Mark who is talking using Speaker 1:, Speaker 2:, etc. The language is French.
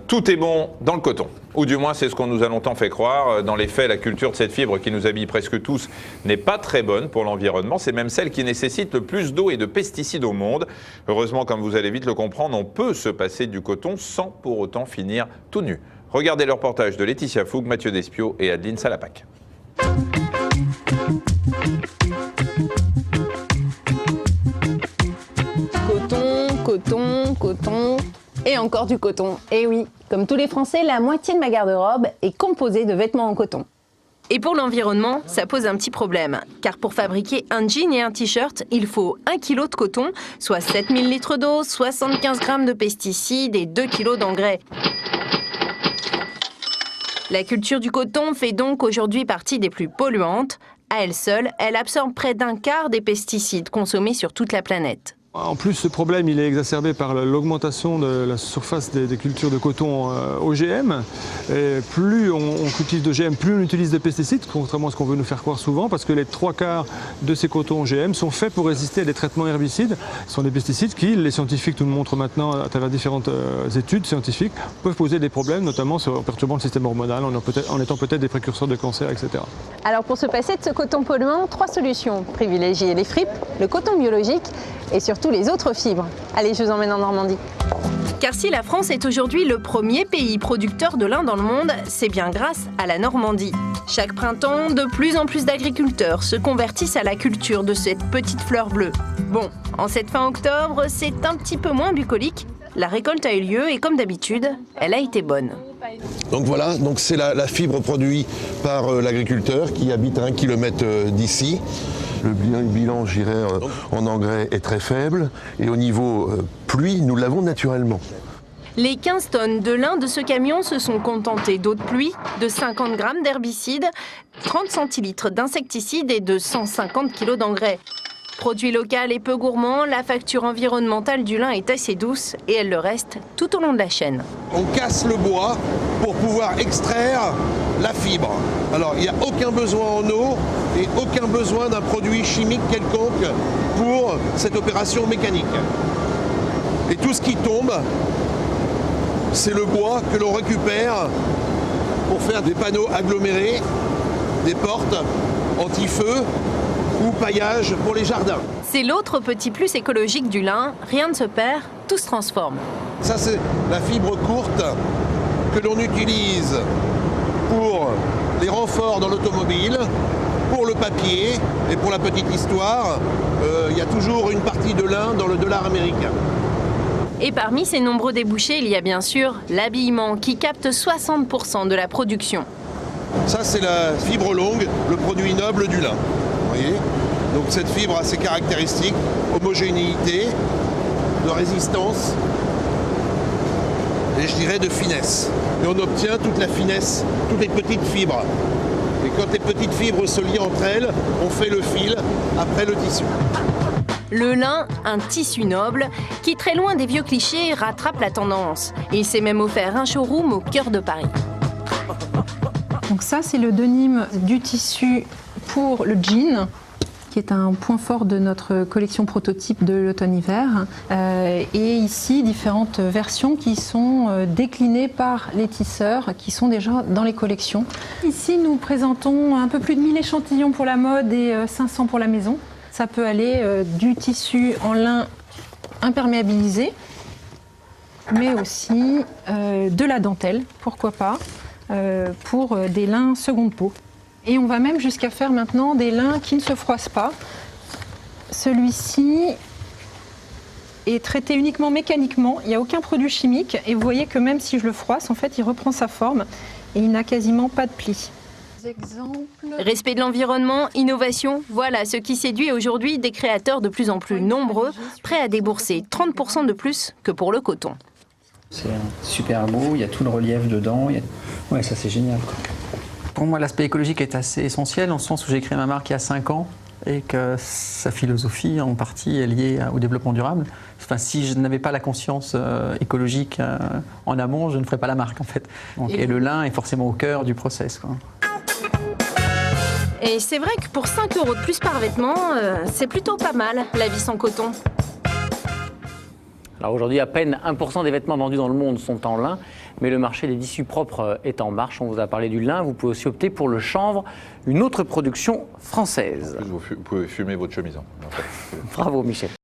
Speaker 1: Tout est bon dans le coton, ou du moins c'est ce qu'on nous a longtemps fait croire. Dans les faits, la culture de cette fibre qui nous habille presque tous n'est pas très bonne pour l'environnement. C'est même celle qui nécessite le plus d'eau et de pesticides au monde. Heureusement, comme vous allez vite le comprendre, on peut se passer du coton sans pour autant finir tout nu. Regardez le reportage de Laetitia Fougue, Mathieu Despiau et Adeline Salapac.
Speaker 2: Coton. Et encore du coton. Et oui, comme tous les Français, la moitié de ma garde-robe est composée de vêtements en coton.
Speaker 3: Et pour l'environnement, ça pose un petit problème. Car pour fabriquer un jean et un t-shirt, il faut 1 kg de coton, soit 7000 litres d'eau, 75 grammes de pesticides et 2 kg d'engrais. La culture du coton fait donc aujourd'hui partie des plus polluantes. À elle seule, elle absorbe près d'un quart des pesticides consommés sur toute la planète.
Speaker 4: En plus, ce problème il est exacerbé par l'augmentation de la surface des cultures de coton OGM. Et plus on cultive d'OGM, plus on utilise de pesticides, contrairement à ce qu'on veut nous faire croire souvent, parce que les 3/4 de ces cotons OGM sont faits pour résister à des traitements herbicides. Ce sont des pesticides qui, les scientifiques nous le montrent maintenant à travers différentes études scientifiques, peuvent poser des problèmes, notamment en perturbant le système hormonal, en étant peut-être des précurseurs de cancer, etc.
Speaker 2: Alors pour se passer de ce coton polluant, 3 solutions. Privilégier les fripes, le coton biologique et surtout les autres fibres. Allez, je vous emmène en Normandie.
Speaker 3: Car si la France est aujourd'hui le premier pays producteur de lin dans le monde, c'est bien grâce à la Normandie. Chaque printemps, de plus en plus d'agriculteurs se convertissent à la culture de cette petite fleur bleue. Bon, en cette fin octobre, c'est un petit peu moins bucolique. La récolte a eu lieu et comme d'habitude, elle a été bonne.
Speaker 5: Donc voilà, c'est la fibre produite par l'agriculteur qui habite à 1 kilomètre d'ici. Le bilan, je dirais, en engrais est très faible. Et au niveau pluie, nous l'avons naturellement.
Speaker 3: Les 15 tonnes de lin de ce camion se sont contentées d'eau de pluie, de 50 grammes d'herbicides, 30 centilitres d'insecticides et de 150 kg d'engrais. Produit local et peu gourmand, la facture environnementale du lin est assez douce et elle le reste tout au long de la chaîne.
Speaker 5: On casse le bois pour pouvoir extraire la fibre. Alors il n'y a aucun besoin en eau et aucun besoin d'un produit chimique quelconque pour cette opération mécanique. Et tout ce qui tombe, c'est le bois que l'on récupère pour faire des panneaux agglomérés, des portes anti-feu ou paillage pour les jardins.
Speaker 3: C'est l'autre petit plus écologique du lin, rien ne se perd, tout se transforme.
Speaker 5: Ça c'est la fibre courte que l'on utilise pour les renforts dans l'automobile, pour le papier et pour la petite histoire, il y a toujours une partie de lin dans le dollar américain.
Speaker 3: Et parmi ces nombreux débouchés, il y a bien sûr l'habillement qui capte 60% de la production.
Speaker 5: Ça c'est la fibre longue, le produit noble du lin. Vous voyez ? Donc cette fibre a ses caractéristiques, homogénéité, de résistance et je dirais de finesse. Et on obtient toute la finesse, toutes les petites fibres. Et quand les petites fibres se lient entre elles, on fait le fil, après le tissu.
Speaker 3: Le lin, un tissu noble, qui très loin des vieux clichés rattrape la tendance. Il s'est même offert un showroom au cœur de Paris.
Speaker 6: Donc ça, c'est le denim du tissu pour le jean, qui est un point fort de notre collection prototype de l'automne-hiver. Et ici, différentes versions qui sont déclinées par les tisseurs qui sont déjà dans les collections. Ici, nous présentons un peu plus de 1000 échantillons pour la mode et 500 pour la maison. Ça peut aller du tissu en lin imperméabilisé, mais aussi de la dentelle, pourquoi pas, pour des lins seconde peau. Et on va même jusqu'à faire maintenant des lins qui ne se froissent pas. Celui-ci est traité uniquement mécaniquement, il n'y a aucun produit chimique. Et vous voyez que même si je le froisse, en fait, il reprend sa forme et il n'a quasiment pas de plis.
Speaker 3: Respect de l'environnement, innovation, voilà ce qui séduit aujourd'hui des créateurs de plus en plus nombreux, prêts à débourser 30% de plus que pour le coton.
Speaker 7: C'est super beau, il y a tout le relief dedans. Ouais, ça c'est génial, quoi. Pour moi, l'aspect écologique est assez essentiel, en ce sens où j'ai créé ma marque il y a 5 ans et que sa philosophie, en partie, est liée au développement durable. Enfin, si je n'avais pas la conscience écologique en amont, je ne ferais pas la marque, en fait. Donc, et le lin est forcément au cœur du process, quoi.
Speaker 3: Et c'est vrai que pour 5 € de plus par vêtement, c'est plutôt pas mal, la vie sans coton.
Speaker 8: Alors aujourd'hui, à peine 1% des vêtements vendus dans le monde sont en lin, mais le marché des tissus propres est en marche. On vous a parlé du lin, vous pouvez aussi opter pour le chanvre, une autre production française.
Speaker 1: En plus, vous pouvez fumer votre chemise. En fait.
Speaker 8: Bravo Michel.